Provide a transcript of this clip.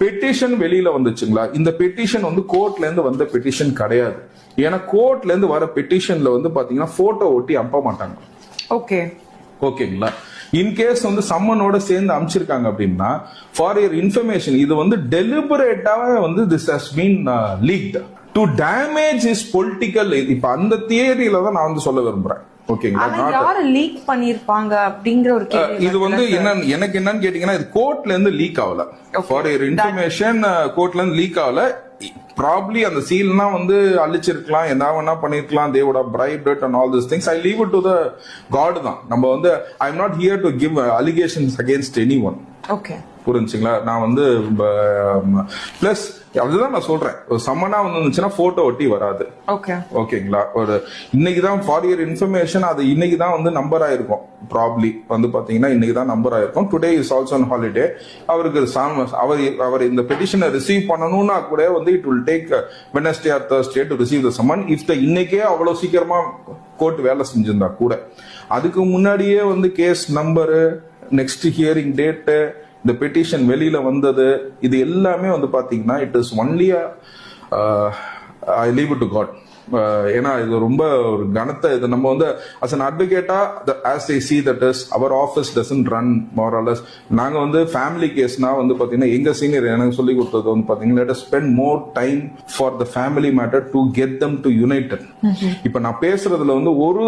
Petition வெளியில வந்துச்சுங்களா, இந்த petition வந்து கோர்ட்ல இருந்து வந்த பெட்டிஷன் கிடையாது. ஏன்னா கோர்ட்ல இருந்து வர பெட்டிஷன்ல வந்து பாத்தீங்கன்னா போட்டோ ஒட்டி அனுப்ப மாட்டாங்க. ஓகேங்களா. இன்கேஸ் வந்து சம்மனோட சேர்ந்து அனுப்பிச்சிருக்காங்க அப்படின்னா, ஃபார் யுவர் இன்ஃபர்மேஷன், இது வந்து டெலிபரேட்டாவே வந்து this has been leaked to damage is political. இப்ப அந்த தியரியில தான் நான் வந்து சொல்ல விரும்புறேன். இது வந்து எனக்கு என்னன்னு கேட்டீங்கன்னா, இது கோர்ட்ல இருந்து லீக் ஆகல. ஃபார் யுவர் இன்ஃபர்மேஷன், கோர்ட்ல இருந்து லீக் ஆகல. ப்ராப்ளி அந்த சீல்னா வந்து அழிச்சிருக்கலாம், என்ன வேணா பண்ணிருக்கலாம். they would have bribed it and all these things. I leave it to the God தான். நம்ம வந்து I'm not here to give allegations against anyone. புரிஞ்சுங்களா. நான் வந்து பிளஸ் அதுதான் நான் சொல்றேன், சம்மனா வந்துச்சுன்னா போட்டோ ஒட்டி வராது. ஓகேங்களா. ஒரு இன்னைக்குதான் ஃபார் யுவர் இன்ஃபர்மேஷன், அது இன்னைக்குதான் வந்து நம்பர் ஆயிருக்கும். ப்ராப்ளி வந்து பாத்தீங்கன்னா இன்னைக்குதான் நம்பர் ஆயிருக்கும். Today is also on holiday. அவருக்கு அவர் இந்த பெட்டிஷனை ரிசீவ் பண்ணணும்னா கூட வந்து it will take Wednesday or Thursday to receive the summon. If the இன்னைக்கே அவ்வளவு சீக்கிரமா கோர்ட் வேலை செஞ்சிருந்தா கூட, அதுக்கு முன்னாடியே வந்து case number, next hearing date, இந்த பெட்டிஷன் வெளியில வந்தது, இது எல்லாமே வந்து பாத்தீங்கன்னா it is only I leave it to God. ஏன்னா இது ரொம்ப ஒரு கனத்த இது. நம்ம வந்து அஸ் அன் அட்வொகேட்டா as they see that is our office doesn't run more or less. நாங்க வந்து ஃபேமிலி கேஸ்னா வந்து பாத்தீங்கன்னா எங்க சீனியர் எனக்கு சொல்லி கொடுத்தது வந்து பாத்தீங்கன்னா let us spend more time for the family matter to get them to united. இப்ப நான் பேசுறதுல வந்து ஒரு